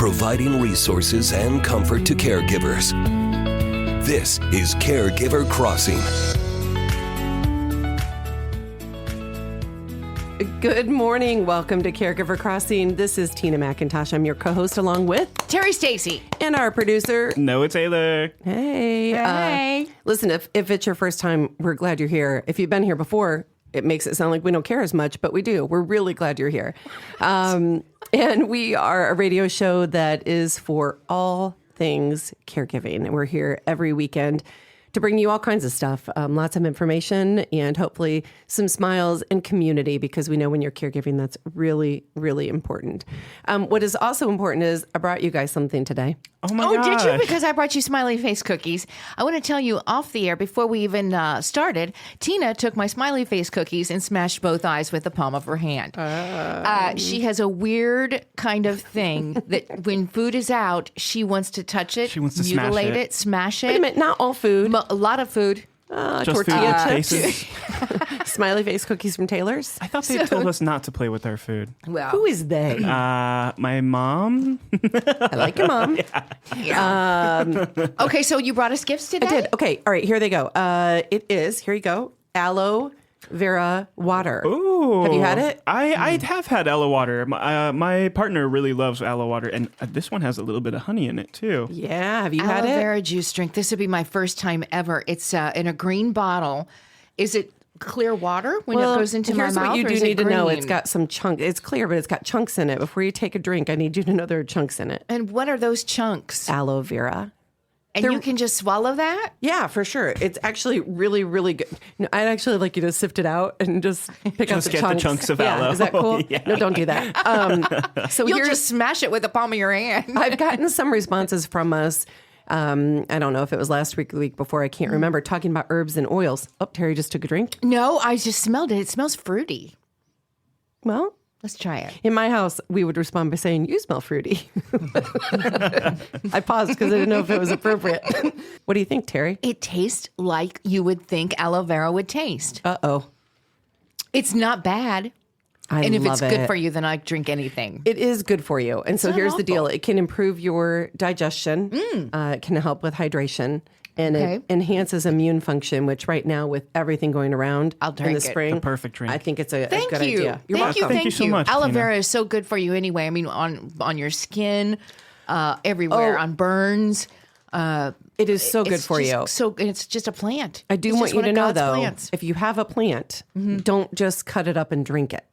providing resources and comfort to caregivers. This is Caregiver Crossing. Good morning. Welcome to Caregiver Crossing. This is Tina McIntosh. I'm your co-host along with Terry Stacy. And our producer, Noah Taylor. Hey. Hey. Listen, if it's your first time, we're glad you're here. If you've been here before, it makes it sound like we don't care as much, but we do. We're really glad you're here. And we are a radio show that is for all things caregiving. And we're here every weekend to bring you all kinds of stuff, lots of information, and hopefully some smiles and community, because we know when you're caregiving, that's really, really important. What is also important is I brought you guys something today. Oh my gosh. Did you? Because I brought you smiley face cookies. I want to tell you off the air, before we even started, Tina took my smiley face cookies and smashed both eyes with the palm of her hand. She has a weird kind of thing that when food is out, she wants to touch it, She wants to mutilate smash it. Wait a minute, not all food. A lot of food. Just Tortilla food with chips. faces. Smiley face cookies from Taylor's. I thought they told us not to play with our food. Well, Who is they? My mom. I like your mom. okay, so you brought us gifts today? I did. Okay. All right. Here they go. It is, here you go, aloe vera water. Ooh. Have you had it? I have had aloe water. My partner really loves aloe water, and this one has a little bit of honey in it, too. Yeah. Have you had Aloe it? vera juice drink. This would be my first time ever. It's in a green bottle. Is it clear water when it goes into my here's mouth? what you or do is it need to know. green? It's got some chunks. It's clear, but it's got chunks in it. Before you take a drink, I need you to know there are chunks in it. And what are those chunks? Aloe vera. And you can just swallow that? Yeah, for sure. It's actually really, really good. No, I'd actually like you to sift it out and just pick out Just the get chunks. the chunks of Yeah, aloe. is that cool? Yeah. No, don't do that. So You'll here's, just smash it with the palm of your hand. I've gotten some responses from us. I don't know if it was last week or the week before. I can't remember. Talking about herbs and oils. Oh, Terry just took a drink. No, I just smelled it. It smells fruity. Well, Let's try it. in my house, we would respond by saying, "You smell fruity." I paused because I didn't know if it was appropriate. What do you think, Terry? It tastes like you would think aloe vera would taste. Uh-oh. It's not bad. I And if love it's good it. for you, then I drink anything. It is good for you. And so not here's the deal. awful. It can improve your digestion. It can help with hydration. And Okay. it enhances immune function, which right now with everything going around I'll in drink the it. spring. The perfect drink. I think it's a Thank good you. idea. You're Thank you. welcome. Thank you so much, Aloe Tina. vera is so good for you anyway. I mean, on your skin, everywhere, Oh. on burns. It is so good It's for just you. So it's just a plant. I do It's want just you one to of know, God's though, plants. if you have a plant, don't just cut it up and drink it.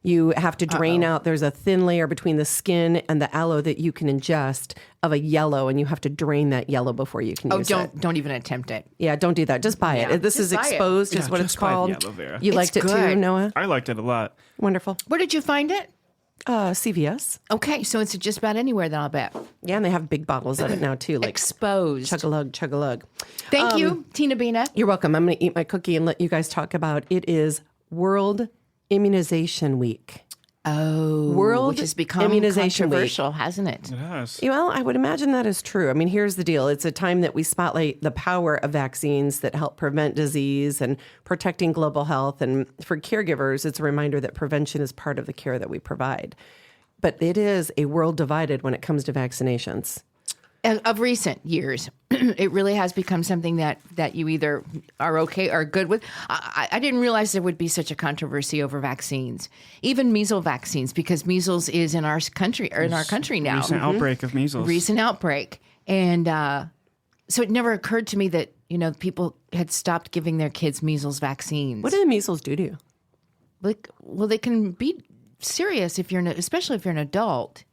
You have to drain out. There's a thin layer between the skin and the aloe that you can ingest of a yellow, and you have to drain that yellow before you can use it. Don't even attempt it. Yeah, don't do that. Just buy Yeah, it. This just is buy it. exposed, is Yeah, what it's just buy the called. aloe vera. You It's liked it too, good. Noah? I liked it a lot. Wonderful. Where did you find it? CVS. Okay, so it's just about anywhere then, I'll bet. Yeah, and they have big bottles of it now too, like Exposed. chug-a-lug, chug-a-lug. Thank you, Tina Bina. You're welcome. I'm going to eat my cookie and let you guys talk about it. Is World Immunization Week. Oh, World which has become Immunization Week. controversial, hasn't it? Yes. Well, I would imagine that is true. I mean, here's the deal. It's a time that we spotlight the power of vaccines that help prevent disease and protecting global health. And for caregivers, it's a reminder that prevention is part of the care that we provide. But it is a world divided when it comes to vaccinations. Of recent years, it really has become something that you either are okay or good with. I didn't realize there would be such a controversy over vaccines, even measles vaccines, because measles is in our country now. Recent outbreak of measles. Recent outbreak, and so it never occurred to me that people had stopped giving their kids measles vaccines. What do the measles do to you? Well, they can be serious especially if you're an adult.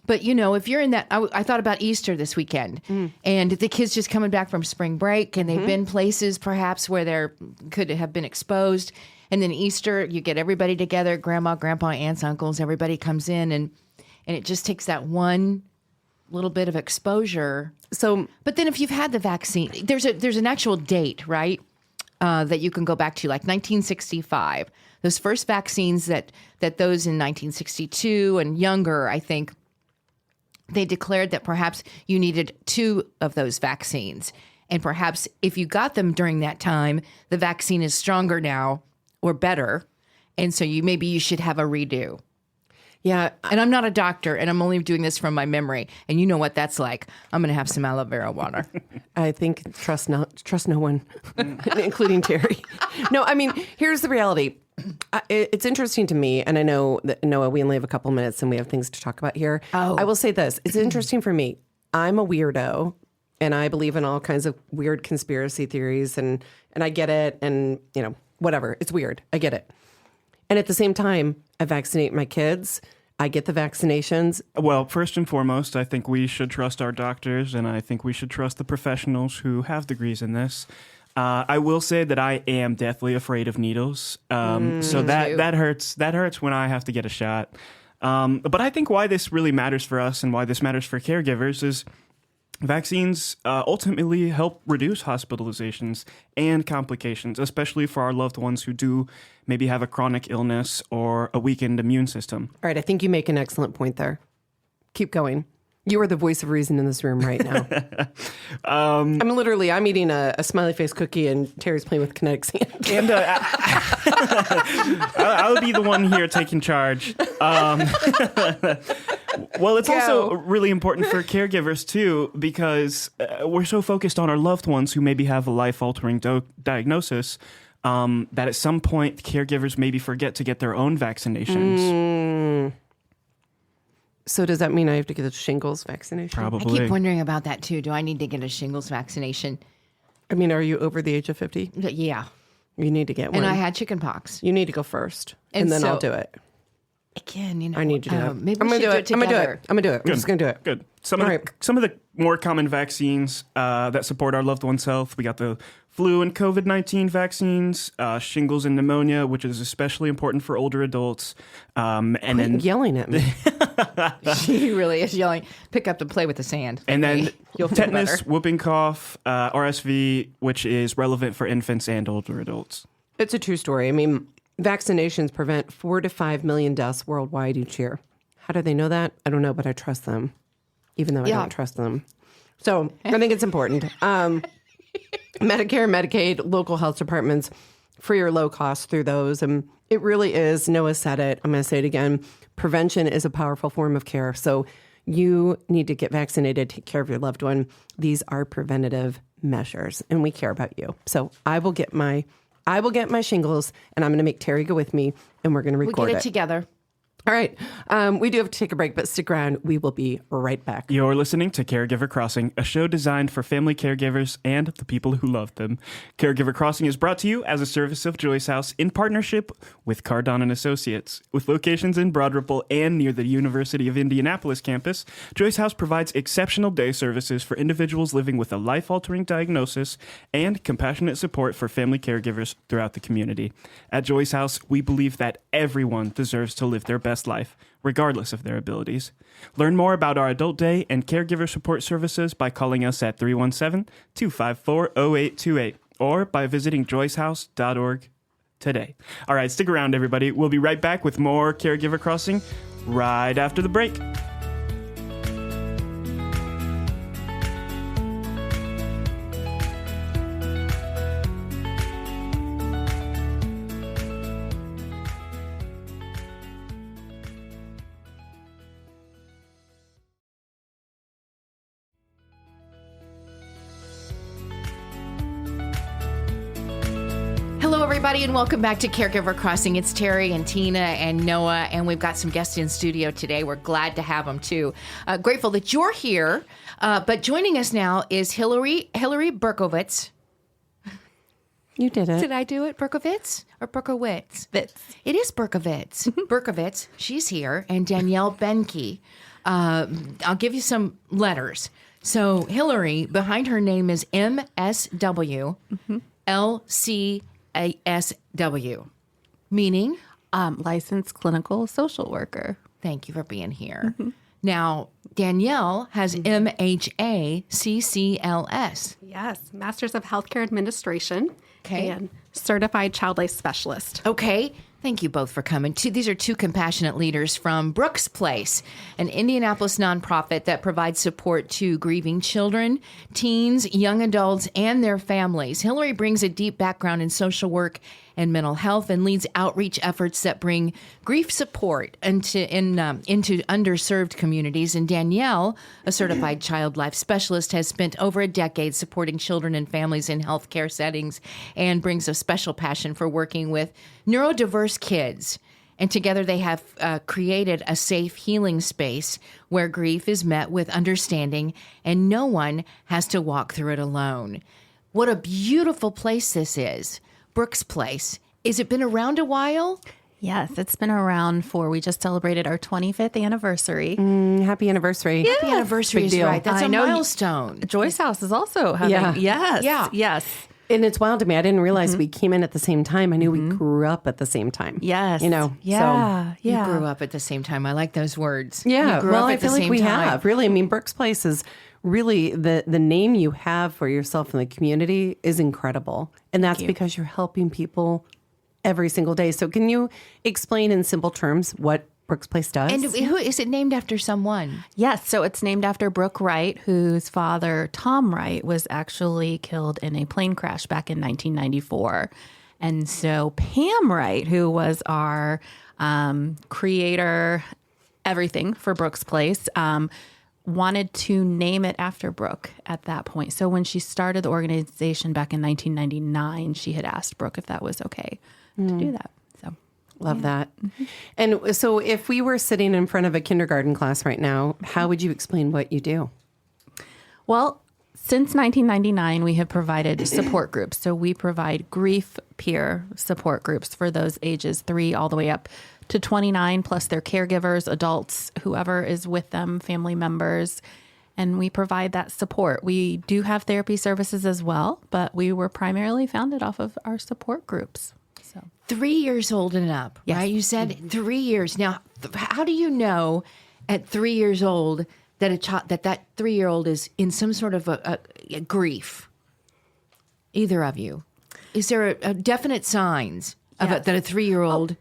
But, if you're in that, I thought about Easter this weekend, and the kids just coming back from spring break, and they've been places perhaps where they could have been exposed. And then Easter, you get everybody together, grandma, grandpa, aunts, uncles, everybody comes in, and it just takes that one little bit of exposure. So, But then if you've had the vaccine, there's an actual date, right, that you can go back to, like 1965. Those first vaccines that those in 1962 and younger, I think, they declared that perhaps you needed 2 of those vaccines. And perhaps if you got them during that time, the vaccine is stronger now or better. And so maybe you should have a redo. Yeah. And I'm not a doctor, and I'm only doing this from my memory. And you know what that's like. I'm going to have some aloe vera water. I think trust no one, including Terry. No, I mean, here's the reality. It's interesting to me, and I know that, Noah, we only have a couple minutes and we have things to talk about here. Oh. I will say this. It's interesting for me. I'm a weirdo, and I believe in all kinds of weird conspiracy theories, and I get it, and, whatever. It's weird. I get it. And at the same time, I vaccinate my kids. I get the vaccinations. Well, first and foremost, I think we should trust our doctors, and I think we should trust the professionals who have degrees in this. I will say that I am deathly afraid of needles. So that hurts. That hurts when I have to get a shot. But I think why this really matters for us and why this matters for caregivers is vaccines ultimately help reduce hospitalizations and complications, especially for our loved ones who do maybe have a chronic illness or a weakened immune system. All right. I think you make an excellent point there. Keep going. You are the voice of reason in this room right now. I'm eating a smiley face cookie and Terry's playing with kinetic sand. And I'll be the one here taking charge. Well, it's also really important for caregivers, too, because we're so focused on our loved ones who maybe have a life-altering diagnosis that at some point caregivers maybe forget to get their own vaccinations. So does that mean I have to get a shingles vaccination? Probably. I keep wondering about that, too. Do I need to get a shingles vaccination? I mean, are you over the age of 50? Yeah. You need to get one. And I had chicken pox. You need to go first, and then I'll do it. Again, I need to do it. Maybe I'm we going to should do it. do it I'm together. going to do it. I'm just going to do it. Good. Some of the more common vaccines that support our loved ones' health. We got the flu and COVID-19 vaccines, shingles and pneumonia, which is especially important for older adults. And then yelling at me. She really is yelling. Pick up the play with the sand. And then You'll feel tetanus, better. whooping cough, RSV, which is relevant for infants and older adults. It's a true story. I mean, vaccinations prevent 4 to 5 million deaths worldwide each year. How do they know that? I don't know, but I trust them, even though I don't trust them. So I think it's important. Medicare, Medicaid, local health departments, free or low cost through those. And it really is, Noah said it, I'm going to say it again, prevention is a powerful form of care. So you need to get vaccinated, take care of your loved one. These are preventative measures, and we care about you. So I will get my shingles, and I'm going to make Terry go with me, and we're going to record We'll get it together. All right. We do have to take a break, but stick around. We will be right back. You're listening to Caregiver Crossing, a show designed for family caregivers and the people who love them. Caregiver Crossing is brought to you as a service of Joyce House in partnership with Cardon & Associates. With locations in Broad Ripple and near the University of Indianapolis campus, Joyce House provides exceptional day services for individuals living with a life-altering diagnosis and compassionate support for family caregivers throughout the community. At Joyce House, we believe that everyone deserves to live their best life, regardless of their abilities. Learn more about our adult day and caregiver support services by calling us at 317-254-0828 or by visiting joycehouse.org today. All right, stick around, everybody. We'll be right back with more Caregiver Crossing right after the break. Hello, everybody, and welcome back to Caregiver Crossing. It's Terry and Tina and Noah, and we've got some guests in studio today. We're glad to have them, too. Grateful that you're here. But joining us now is Hilary Bercovitz. You did it. Did I do it? Bercovitz or Berkowitz? It is Bercovitz. Bercovitz. She's here. And Danielle Behnke. I'll give you some letters. So Hilary, behind her name is MSW LCASW, meaning? Licensed clinical social worker. Thank you for being here. Now, Danielle has MHACCLS. Yes, Masters of Healthcare Administration. Okay. And Certified Child Life Specialist. Okay. Thank you both for coming. These are two compassionate leaders from Brooke's Place, an Indianapolis nonprofit that provides support to grieving children, teens, young adults, and their families. Hilary brings a deep background in social work and mental health, and leads outreach efforts that bring grief support into underserved communities. And Danielle, a certified child life specialist, has spent over a decade supporting children and families in healthcare settings and brings a special passion for working with neurodiverse kids. And together they have created a safe healing space where grief is met with understanding and no one has to walk through it alone. What a beautiful place this is. Brooke's Place. Has it been around a while? Yes, it's been around we just celebrated our 25th anniversary. Happy anniversary. Happy anniversary Big is deal. right. That's I a know milestone. Joyce House is also having. Yeah. Yes. Yeah. Yes. And it's wild to me. I didn't realize we came in at the same time. I knew we grew up at the same time. Yes. You know, Yeah. You Yeah. grew up at the same time. I like those words. Yeah, You grew well, up I at the feel like same we time. have. Really, I mean, Brooke's Place is really the name you have for yourself in the community is incredible. And that's because you're helping people every single day. So can you explain in simple terms what Brooke's Place does? And who is it named after someone? Yes, so it's named after Brooke Wright, whose father, Tom Wright, was actually killed in a plane crash back in 1994. And so Pam Wright, who was our creator, everything for Brooke's Place, wanted to name it after Brooke at that point. So when she started the organization back in 1999, she had asked Brooke if that was okay to do that. So Love that. And so if we were sitting in front of a kindergarten class right now, how would you explain what you do? Well, since 1999, we have provided support groups. So we provide grief peer support groups for those ages 3 all the way up to 29, plus their caregivers, adults, whoever is with them, family members. And we provide that support. We do have therapy services as well, but we were primarily founded off of our support groups. So 3 years old and up, Yes. right? You said 3 years. Now, how do you know at 3 years old that a child that 3-year-old is in some sort of a grief? Either of you, is there a definite signs of Yes. that a 3-year-old?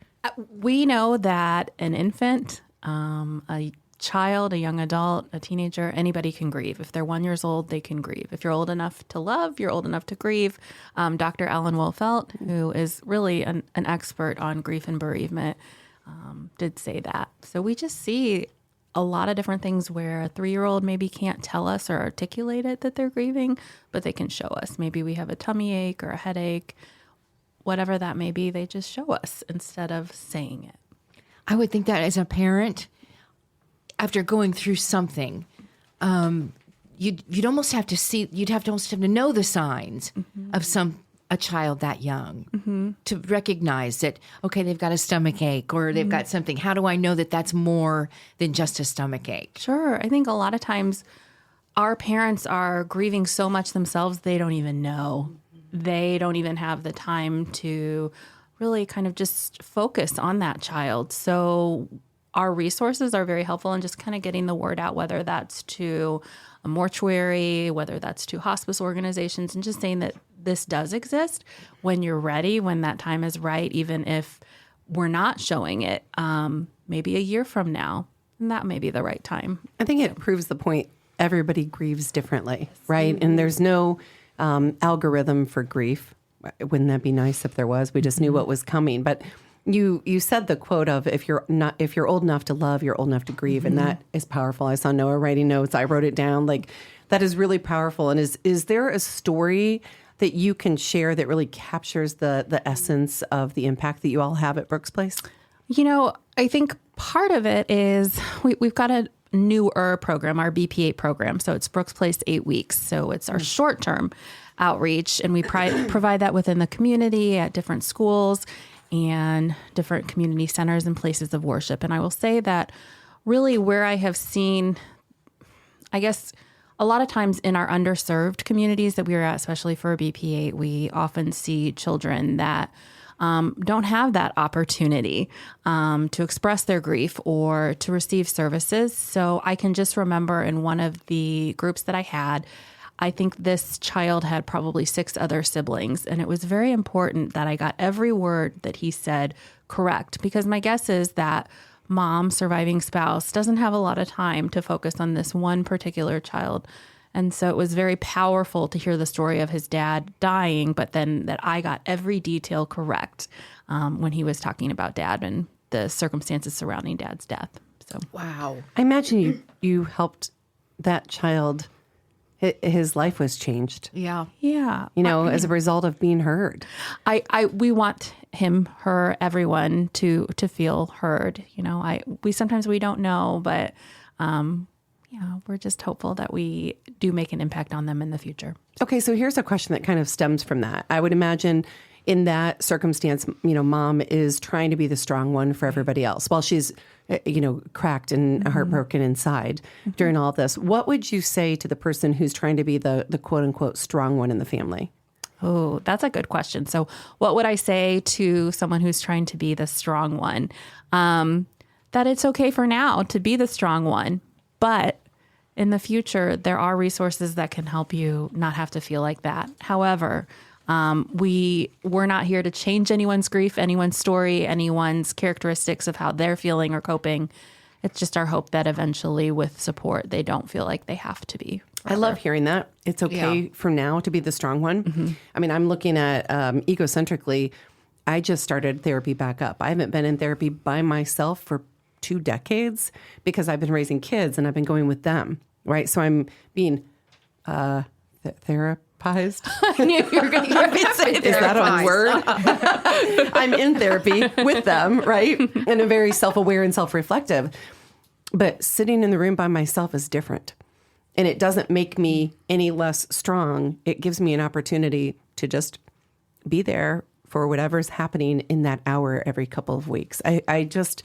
we know that an infant, a child, a young adult, a teenager, anybody can grieve. If they're 1 year old, they can grieve. If you're old enough to love, you're old enough to grieve. Dr. Alan Wolfelt, who is really an expert on grief and bereavement, did say that. So we just see a lot of different things where a 3-year-old maybe can't tell us or articulate it that they're grieving, but they can show us. Maybe we have a tummy ache or a headache, whatever that may be, they just show us instead of saying it. I would think that as a parent, after going through something, you'd almost have to see. You'd have to almost have to know the signs of a child that young to recognize that. Okay, they've got a stomach ache or they've got something. How do I know that that's more than just a stomach ache? Sure. I think a lot of times our parents are grieving so much themselves, they don't even know. They don't even have the time to really kind of just focus on that child. So our resources are very helpful in just kind of getting the word out, whether that's to a mortuary, whether that's to hospice organizations, and just saying that this does exist when you're ready, when that time is right, even if we're not showing it, maybe a year from now, and that may be the right time. I think it proves the point. Everybody grieves differently, right? And there's no algorithm for grief. Wouldn't that be nice if there was? We just knew what was coming. But you said the quote of if you're old enough to love, you're old enough to grieve, and that is powerful. I saw Noah writing notes. I wrote it down. Like that is really powerful. And is there a story that you can share that really captures the essence of the impact that you all have at Brooke's Place? You know, I think part of it is we've got a newer program, our BP8 program. So it's Brooke's Place 8 weeks. So it's our short-term outreach, and we provide that within the community at different schools and different community centers and places of worship. And I will say that really where I have seen, I guess, a lot of times in our underserved communities that we are at, especially for BP8, we often see children that don't have that opportunity to express their grief or to receive services. So I can just remember in one of the groups that I had, I think this child had probably 6 other siblings, and it was very important that I got every word that he said correct, because my guess is that mom, surviving spouse, doesn't have a lot of time to focus on this one particular child. And so it was very powerful to hear the story of his dad dying, but then that I got every detail correct when he was talking about Dad and the circumstances surrounding Dad's death. So Wow. I imagine you helped that child. His life was changed, Yeah. yeah, as a result of being heard. we want him, her, everyone to feel heard. We sometimes we don't know, but we're just hopeful that we do make an impact on them in the future. Okay, so here's a question that kind of stems from that. I would imagine in that circumstance, mom is trying to be the strong one for everybody else while she's, cracked and heartbroken inside during all of this. What would you say to the person who's trying to be the quote unquote strong one in the family? Oh, that's a good question. So what would I say to someone who's trying to be the strong one? That it's okay for now to be the strong one, but in the future, there are resources that can help you not have to feel like that. However, we're not here to change anyone's grief, anyone's story, anyone's characteristics of how they're feeling or coping. It's just our hope that eventually with support, they don't feel like they have to be. I love hearing that. It's okay for now to be the strong one. Mm-hmm. I mean, I'm looking at egocentrically, I just started therapy back up. I haven't been in therapy by myself for 2 decades because I've been raising kids and I've been going with them, right? So I'm being therapized. I knew you were going to say Is that a word? I'm in therapy with them, right? And I'm very self-aware and self-reflective. But sitting in the room by myself is different. And it doesn't make me any less strong. It gives me an opportunity to just be there for whatever's happening in that hour every couple of weeks. I just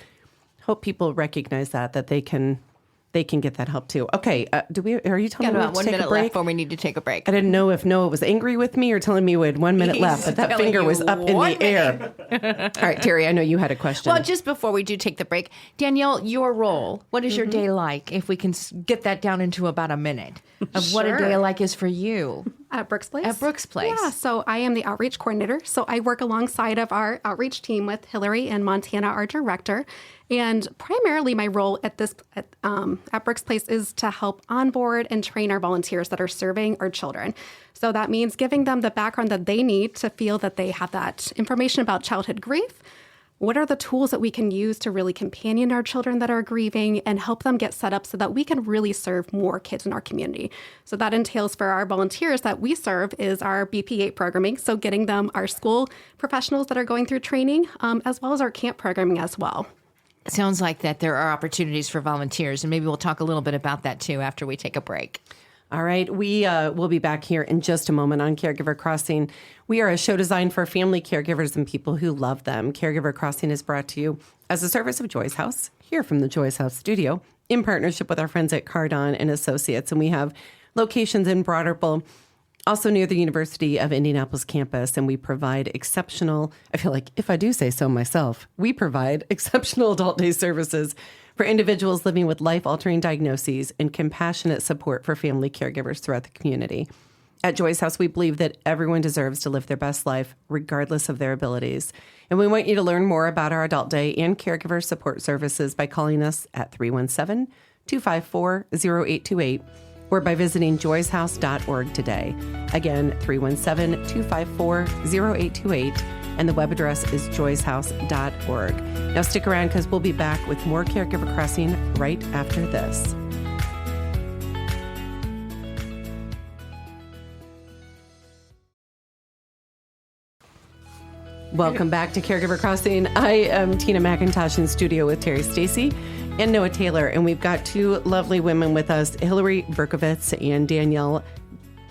hope people recognize that they can get that help too. Okay, are you telling me we have to take a break? About 1 minute left before we need to take a break. I didn't know if Noah was angry with me or telling me we had 1 minute left, but that finger was up in the air. All right, Terry, I know you had a question. Well, just before we do take the break, Danielle, your role, what is your day like? If we can get that down into about a minute of what a day like is for you. At Brooke's Place? At Brooke's Place. Yeah, so I am the outreach coordinator. So I work alongside of our outreach team with Hilary and Montana, our director. And primarily my role at Brooke's Place is to help onboard and train our volunteers that are serving our children. So that means giving them the background that they need to feel that they have that information about childhood grief. What are the tools that we can use to really companion our children that are grieving and help them get set up so that we can really serve more kids in our community? So that entails for our volunteers that we serve is our BP8 programming, so getting them our school professionals that are going through training, as well as our camp programming as well. It sounds like that there are opportunities for volunteers, and maybe we'll talk a little bit about that too after we take a break. All right, we will be back here in just a moment on Caregiver Crossing. We are a show designed for family caregivers and people who love them. Caregiver Crossing is brought to you as a service of Joy's House, here from the Joy's House studio, in partnership with our friends at Cardon and Associates. And we have locations in Broad Ripple, also near the University of Indianapolis campus. And we provide exceptional, I feel like if I do say so myself, we provide exceptional adult day services for individuals living with life-altering diagnoses and compassionate support for family caregivers throughout the community. At Joy's House, we believe that everyone deserves to live their best life, regardless of their abilities. And we want you to learn more about our Adult Day and caregiver support services by calling us at 317-254-0828 or by visiting joyshouse.org today. Again, 317-254-0828. And the web address is joyshouse.org. Now stick around because we'll be back with more Caregiver Crossing right after this. Welcome back to Caregiver Crossing. I am Tina McIntosh in studio with Terry Stacy and Noah Taylor, and we've got 2 lovely women with us, Hilary Bercovitz and Danielle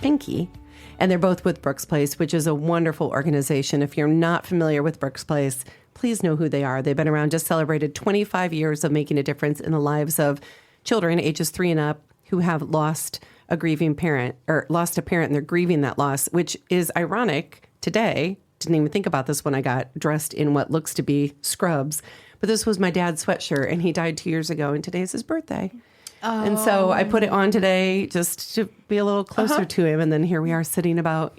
Behnke. And they're both with Brooke's Place, which is a wonderful organization. If you're not familiar with Brooke's Place, please know who they are. They've been around, just celebrated 25 years of making a difference in the lives of children ages 3 and up who have lost a grieving parent or lost a parent and they're grieving that loss, which is ironic today. Didn't even think about this when I got dressed in what looks to be scrubs. But this was my dad's sweatshirt and he died 2 years ago and today's his birthday. Oh. And so I put it on today just to be a little closer to him. And then here we are sitting about,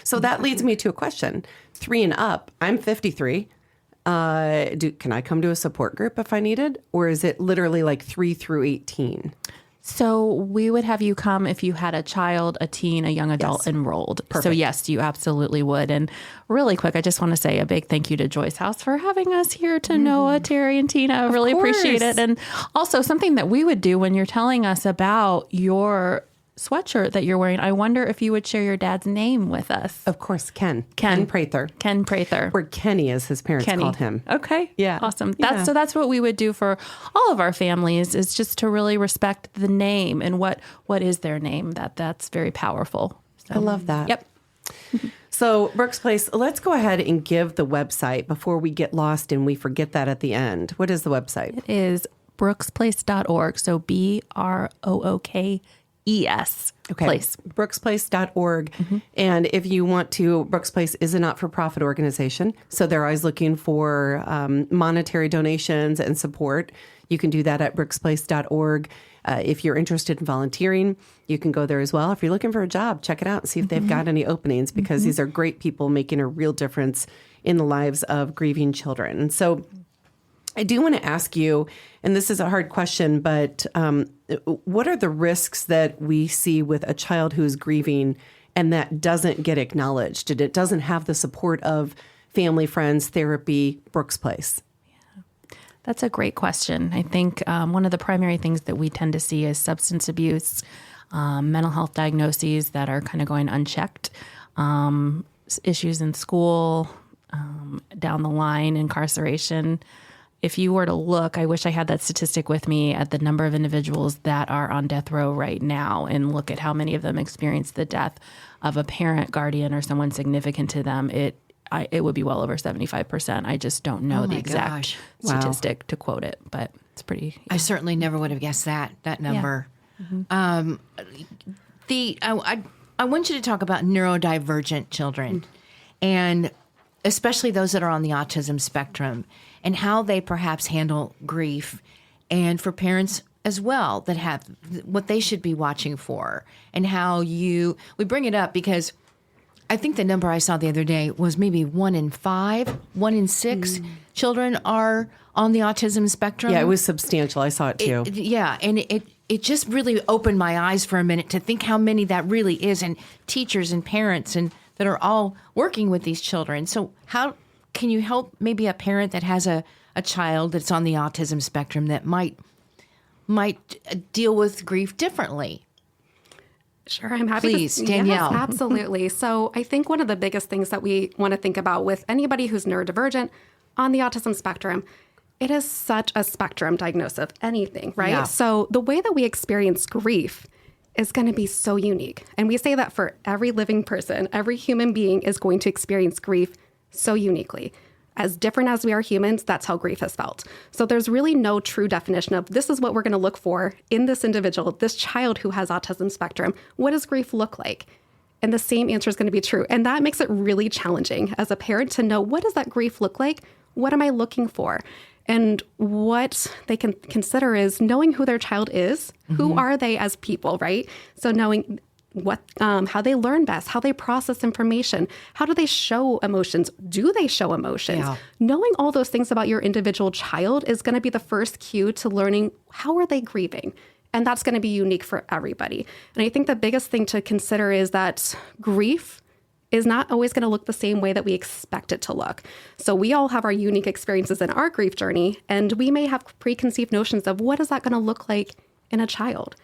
So that leads me to a question. 3 and up, I'm 53. Can I come to a support group if I needed? Or is it literally like 3 through 18? So we would have you come if you had a child, a teen, a young adult enrolled. So yes, you absolutely would. And really quick, I just want to say a big thank you to Joyce House for having us here, to Noah, Terry, and Tina. I really appreciate it. And also something that we would do when you're telling us about your sweatshirt that you're wearing, I wonder if you would share your dad's name with us. Of course, Ken Prather. Ken Prather. Or Kenny, as his parents called him. Okay. Yeah. Awesome. So that's what we would do for all of our families, is just to really respect the name and what is their name. That's very powerful. So, I love that. Yep. So, Brooke's Place, let's go ahead and give the website before we get lost and we forget that at the end. What is the website? It is brooksplace.org. So BROOKES. Place. Brooksplace.org. And if you want to, Brooke's Place is a not-for-profit organization. So they're always looking for monetary donations and support. You can do that at brooksplace.org. If you're interested in volunteering, you can go there as well. If you're looking for a job, check it out and see if they've got any openings, because these are great people making a real difference in the lives of grieving children. And so I do want to ask you, and this is a hard question, but what are the risks that we see with a child who is grieving and that doesn't get acknowledged, and it doesn't have the support of family, friends, therapy, Brooke's Place? That's a great question. I think one of the primary things that we tend to see is substance abuse, mental health diagnoses that are kind of going unchecked, issues in school, down the line, incarceration. If you were to look, I wish I had that statistic with me, at the number of individuals that are on death row right now, and look at how many of them experienced the death of a parent, guardian, or someone significant to them. It would be well over 75%. I just don't know the exact statistic to quote it, but it's pretty. I certainly never would have guessed that number. Yeah. I want you to talk about neurodivergent children, and especially those that are on the autism spectrum, and how they perhaps handle grief, and for parents as well that have what they should be watching for, and how we bring it up because I think the number I saw the other day was maybe 1 in 5, 1 in 6 children are on the autism spectrum. Yeah, it was substantial. I saw it too. And it just really opened my eyes for a minute to think how many that really is, and teachers and parents and that are all working with these children. So how can you help maybe a parent that has a child that's on the autism spectrum that might deal with grief differently? Sure, I'm happy to. Please, Danielle. Yes, absolutely. So I think one of the biggest things that we want to think about with anybody who's neurodivergent on the autism spectrum, it is such a spectrum diagnosis of anything, right? Yeah. So the way that we experience grief is going to be so unique. And we say that for every living person, every human being is going to experience grief so uniquely. As different as we are humans, that's how grief is felt. So there's really no true definition of this is what we're going to look for in this individual, this child who has autism spectrum. What does grief look like? And the same answer is going to be true. And that makes it really challenging as a parent to know, what does that grief look like? What am I looking for? And what they can consider is knowing who their child is, who are they as people, right? So knowing what, how they learn best, how they process information, how do they show emotions? Do they show emotions? Yeah. Knowing all those things about your individual child is going to be the first cue to learning how are they grieving? And that's going to be unique for everybody. And I think the biggest thing to consider is that grief is not always going to look the same way that we expect it to look. So we all have our unique experiences in our grief journey, and we may have preconceived notions of what is that going to look like in a child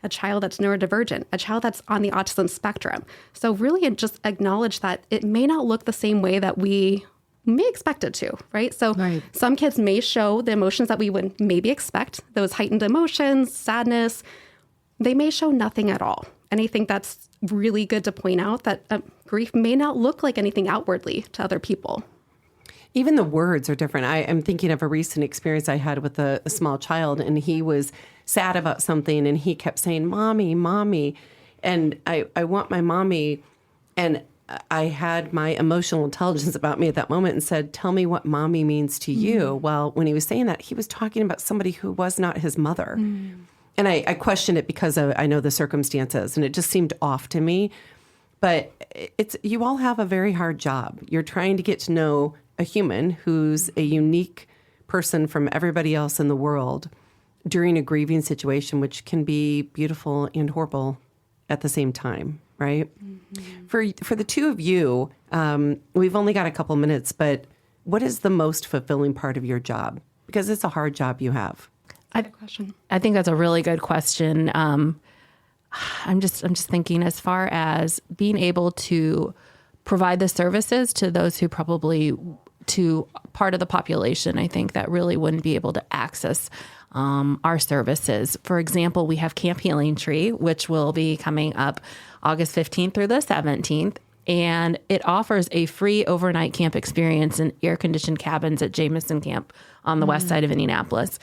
that's neurodivergent, a child that's on the autism spectrum. So really just acknowledge that it may not look the same way that we may expect it to, right? So some kids may show the emotions that we would maybe expect, those heightened emotions, sadness. They may show nothing at all. And I think that's really good to point out that grief may not look like anything outwardly to other people. Even the words are different. I am thinking of a recent experience I had with a small child, and he was sad about something, and he kept saying, "Mommy, mommy." And I want my mommy. And I had my emotional intelligence about me at that moment and said, "Tell me what mommy means to you." Well, when he was saying that, he was talking about somebody who was not his mother. And I questioned it because I know the circumstances, and it just seemed off to me. But you all have a very hard job. You're trying to get to know a human who's a unique person from everybody else in the world. during a grieving situation, which can be beautiful and horrible at the same time, right? Mm-hmm. For the two of you, we've only got a couple minutes, but what is the most fulfilling part of your job? Because it's a hard job you have. I think that's a really good question. I'm just thinking as far as being able to provide the services to those who probably to part of the population, I think that really wouldn't be able to access our services. For example, we have Camp Healing Tree, which will be coming up August 15th through the 17th. And it offers a free overnight camp experience in air-conditioned cabins at Jameson Camp on the west side of Indianapolis.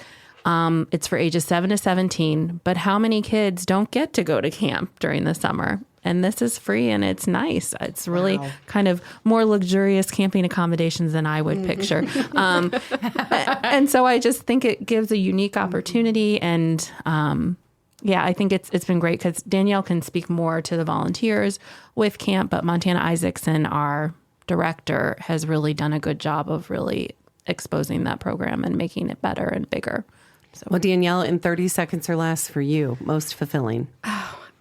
It's for ages 7 to 17, but how many kids don't get to go to camp during the summer? And this is free and it's nice. It's really kind of more luxurious camping accommodations than I would picture. And so I just think it gives a unique opportunity. And I think it's been great because Danielle can speak more to the volunteers with camp, but Montana Isaacson, our director, has really done a good job of really exposing that program and making it better and bigger. So. Well, Danielle, in 30 seconds or less for you, most fulfilling.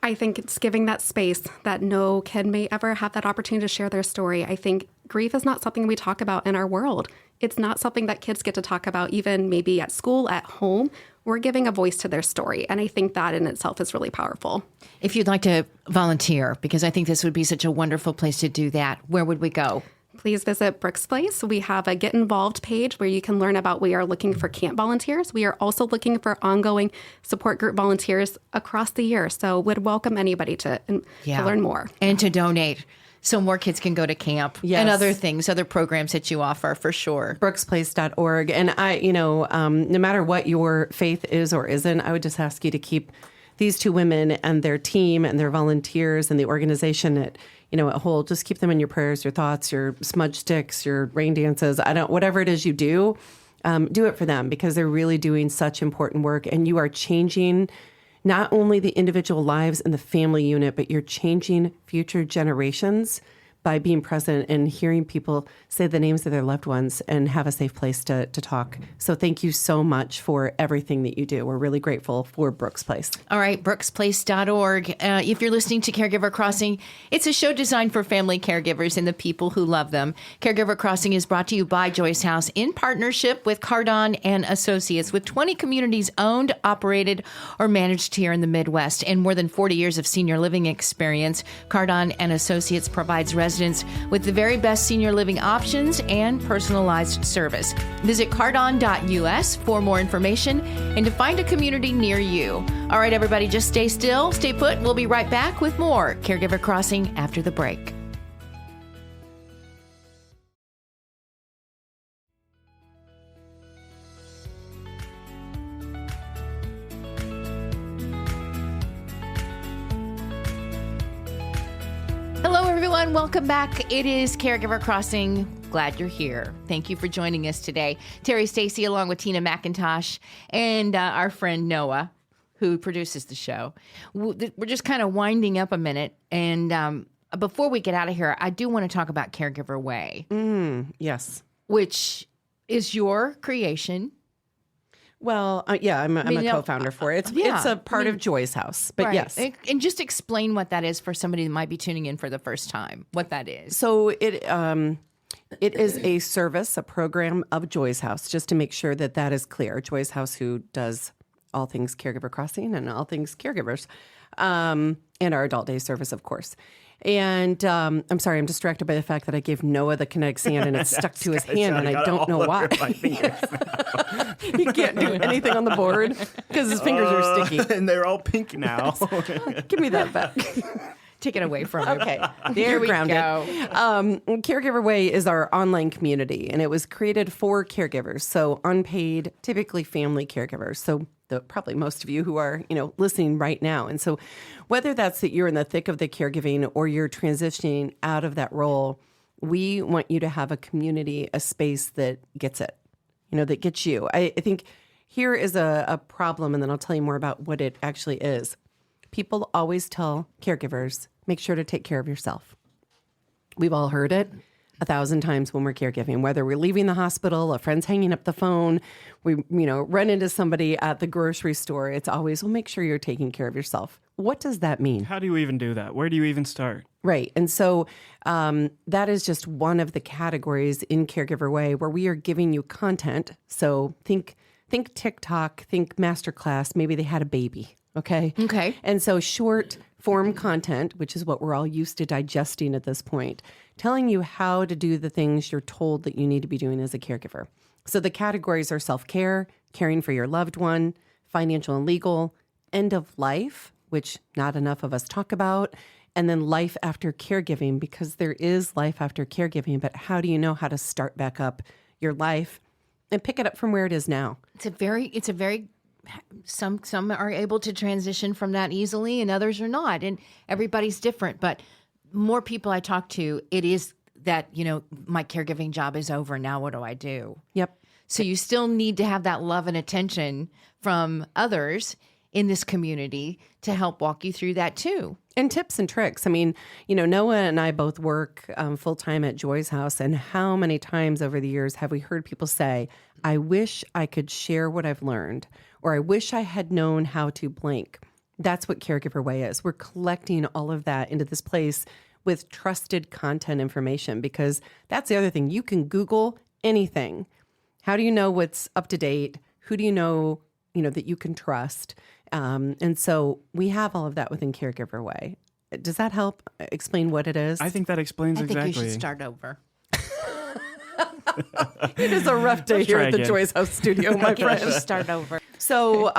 I think it's giving that space that no kid may ever have that opportunity to share their story. I think grief is not something we talk about in our world. It's not something that kids get to talk about even maybe at school, at home. We're giving a voice to their story. And I think that in itself is really powerful. If you'd like to volunteer, because I think this would be such a wonderful place to do that, where would we go? Please visit Brooke's Place. We have a Get Involved page where you can learn about we are looking for camp volunteers. We are also looking for ongoing support group volunteers across the year. So would welcome anybody to learn more. And to donate so more kids can go to camp and other things, other programs that you offer for sure. Brooksplace.org. And no matter what your faith is or isn't, I would just ask you to keep these two women and their team and their volunteers and the organization at whole, just keep them in your prayers, your thoughts, your smudge sticks, your rain dances. Whatever it is you do it for them because they're really doing such important work. And you are changing not only the individual lives in the family unit, but you're changing future generations by being present and hearing people say the names of their loved ones and have a safe place to talk. So thank you so much for everything that you do. We're really grateful for Brooke's Place. All right, brooksplace.org. If you're listening to Caregiver Crossing, it's a show designed for family caregivers and the people who love them. Caregiver Crossing is brought to you by Joyce House in partnership with Cardon and Associates, with 20 communities owned, operated, or managed here in the Midwest, and more than 40 years of senior living experience. Cardon and Associates provides residents with the very best senior living options and personalized service. Visit cardon.us for more information and to find a community near you. All right, everybody, just stay still, stay put. We'll be right back with more Caregiver Crossing after the break. Hello, everyone. Welcome back. It is Caregiver Crossing. Glad you're here. Thank you for joining us today. Terry Stacy, along with Tina McIntosh and our friend Noah, who produces the show. We're just kind of winding up a minute. And before we get out of here, I do want to talk about Caregiver Way. Yes. Which is your creation. Well, I'm a co-founder for it. It's a part of Joy's House, but yes. And just explain what that is for somebody that might be tuning in for the first time, what that is. So it is a service, a program of Joy's House, just to make sure that is clear. Joy's House, who does all things Caregiver Crossing and all things caregivers, and our adult day service, of course. And I'm sorry, I'm distracted by the fact that I gave Noah the kinetic sand and it stuck to his hand, and I don't know why. He can't do anything on the board because his fingers are sticky. And they're all pink now. Give me that back. Take it away from him. Okay, there we go. Caregiver Way is our online community, and it was created for caregivers, so unpaid, typically family caregivers. So probably most of you who are, listening right now. And so whether that's that you're in the thick of the caregiving or you're transitioning out of that role, we want you to have a community, a space that gets it, that gets you. I think here is a problem, and then I'll tell you more about what it actually is. People always tell caregivers, make sure to take care of yourself. We've all heard it. 1,000 times when we're caregiving, whether we're leaving the hospital, a friend's hanging up the phone, we, run into somebody at the grocery store. It's always, well, make sure you're taking care of yourself. What does that mean? How do you even do that? Where do you even start? Right. And so that is just one of the categories in Caregiver Way where we are giving you content. So think TikTok, think masterclass, maybe they had a baby. Okay. Okay. And so short form content, which is what we're all used to digesting at this point, telling you how to do the things you're told that you need to be doing as a caregiver. So the categories are self-care, caring for your loved one, financial and legal, end of life, which not enough of us talk about, and then life after caregiving, because there is life after caregiving, but how do you know how to start back up your life and pick it up from where it is now? It's a very some are able to transition from that easily and others are not, and everybody's different. But more people I talk to, it is that, my caregiving job is over. Now what do I do? Yep. So you still need to have that love and attention from others in this community to help walk you through that too. And tips and tricks. I mean, Noah and I both work full-time at Joy's house. And how many times over the years have we heard people say, I wish I could share what I've learned, or I wish I had known how to blank. That's what Caregiver Way is. We're collecting all of that into this place with trusted content information, because that's the other thing. You can Google anything. How do you know what's up to date? Who do you know, that you can trust? And so we have all of that within Caregiver Way. Does that help explain what it is? I think that explains exactly. I think you should start over. It is a rough day here at the Joy's House studio, my friend. You should start over. So,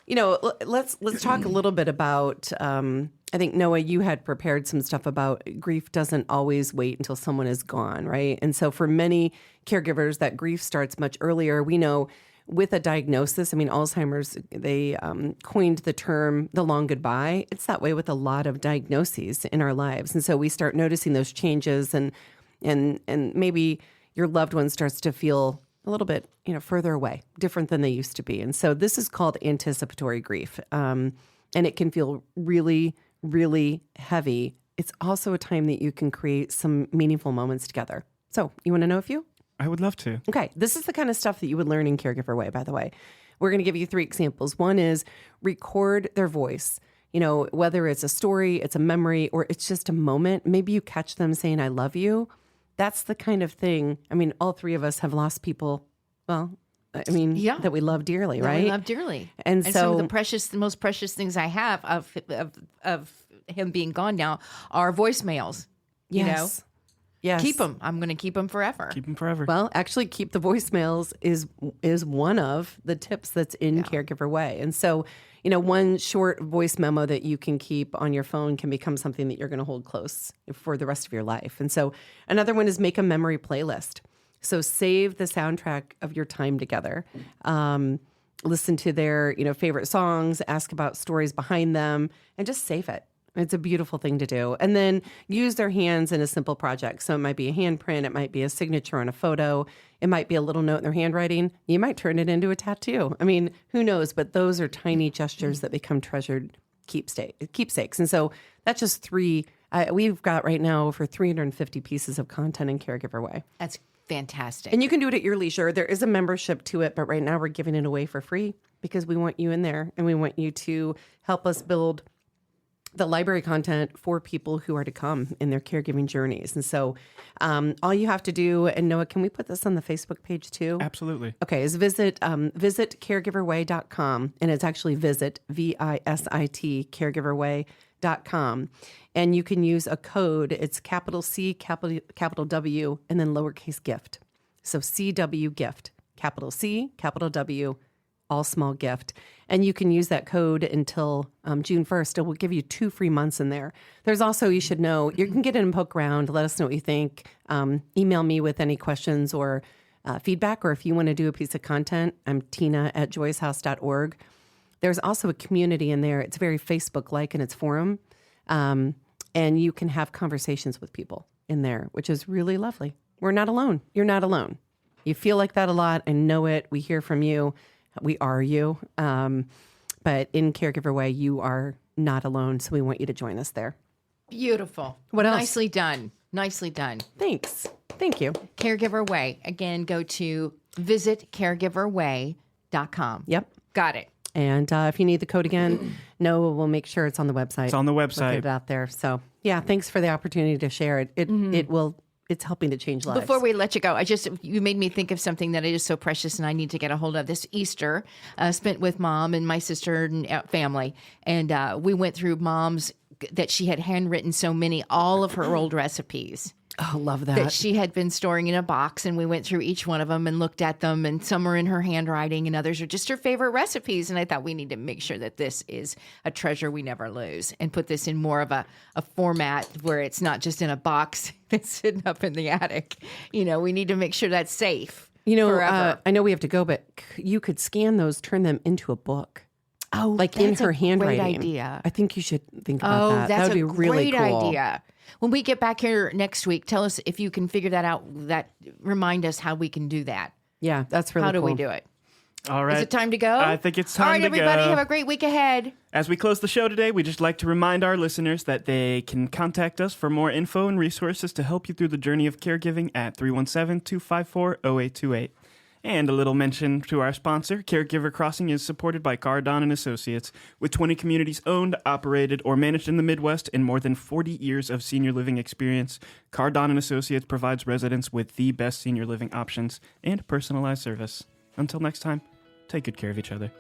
let's talk a little bit about, I think, Noah, you had prepared some stuff about grief doesn't always wait until someone is gone, right? And so for many caregivers, that grief starts much earlier. We know with a diagnosis, Alzheimer's, they coined the term the long goodbye. It's that way with a lot of diagnoses in our lives. And so we start noticing those changes, and maybe your loved one starts to feel a little bit, further away, different than they used to be. And so this is called anticipatory grief. And it can feel really, really heavy. It's also a time that you can create some meaningful moments together. So you want to know a few? I would love to. Okay. This is the kind of stuff that you would learn in Caregiver Way, by the way. We're going to give you 3 examples. One is record their voice. Whether it's a story, it's a memory, or it's just a moment. Maybe you catch them saying, I love you. That's the kind of thing. All 3 of us have lost people. Well, that we love dearly, right? We love dearly. And so some of the most precious things I have of him being gone now are voicemails. Yes. Yes. Keep them. I'm going to keep them forever. Keep them forever. Well, actually, keep the voicemails is one of the tips that's in Caregiver Way. And so, one short voice memo that you can keep on your phone can become something that you're going to hold close for the rest of your life. And so another one is make a memory playlist. So save the soundtrack of your time together. Listen to their, favorite songs, ask about stories behind them, and just save it. It's a beautiful thing to do. And then use their hands in a simple project. So it might be a handprint. It might be a signature on a photo. It might be a little note in their handwriting. You might turn it into a tattoo. Who knows? But those are tiny gestures that become treasured keepsakes. And so that's just 3. We've got right now over 350 pieces of content in Caregiver Way. That's fantastic. And you can do it at your leisure. There is a membership to it, but right now we're giving it away for free because we want you in there and we want you to help us build the library content for people who are to come in their caregiving journeys. And so all you have to do, and Noah, can we put this on the Facebook page too? Absolutely. Okay, is visit caregiverway.com, and it's actually visit, VISIT, caregiverway.com. And you can use a code. It's capital C, capital W, and then lowercase gift. So CW gift, capital C, capital W, all small gift. And you can use that code until June 1st. It will give you 2 free months in there. There's also, you should know, you can get in and poke around. Let us know what you think. Email me with any questions or feedback, or if you want to do a piece of content, I'm tina@joyshouse.org. There's also a community in there. It's very Facebook-like in its forum. And you can have conversations with people in there, which is really lovely. We're not alone. You're not alone. You feel like that a lot. I know it. We hear from you. We are you. But in Caregiver Way, you are not alone. So we want you to join us there. Beautiful. What else? Nicely done. Nicely done. Thanks. Thank you. Caregiver Way. Again, go to visitcaregiverway.com. Yep. Got it. And if you need the code again, Noah will make sure it's on the website. It's on the We'll get website. it out there. So yeah, thanks for the opportunity to share it. It's helping to change lives. Before we let you go, you made me think of something that is so precious and I need to get a hold of. This Easter, spent with Mom and my sister and family. And we went through Mom's, that she had handwritten so many, all of her old recipes. Oh, love that. That she had been storing in a box, and we went through each one of them and looked at them, and some are in her handwriting and others are just her favorite recipes. And I thought we need to make sure that this is a treasure we never lose and put this in more of a format where it's not just in a box that's sitting up in the attic. You know, we need to make sure that's safe forever. I know we have to go, but you could scan those, turn them into a book. Oh, Like in that's her a handwriting. Great idea. I think you should think about that. That's That would be a really great cool. idea. When we get back here next week, tell us if you can figure that out. Remind us how we can do that. Yeah, that's really How do cool. we do it? All right. Is it time to go? I think it's time All right, to everybody, go. have a great week ahead. As we close the show today, we'd just like to remind our listeners that they can contact us for more info and resources to help you through the journey of caregiving at 317-254-0828. And a little mention to our sponsor, Caregiver Crossing is supported by Cardon & Associates, with 20 communities owned, operated, or managed in the Midwest and more than 40 years of senior living experience. Cardon & Associates provides residents with the best senior living options and personalized service. Until next time, take good care of each other.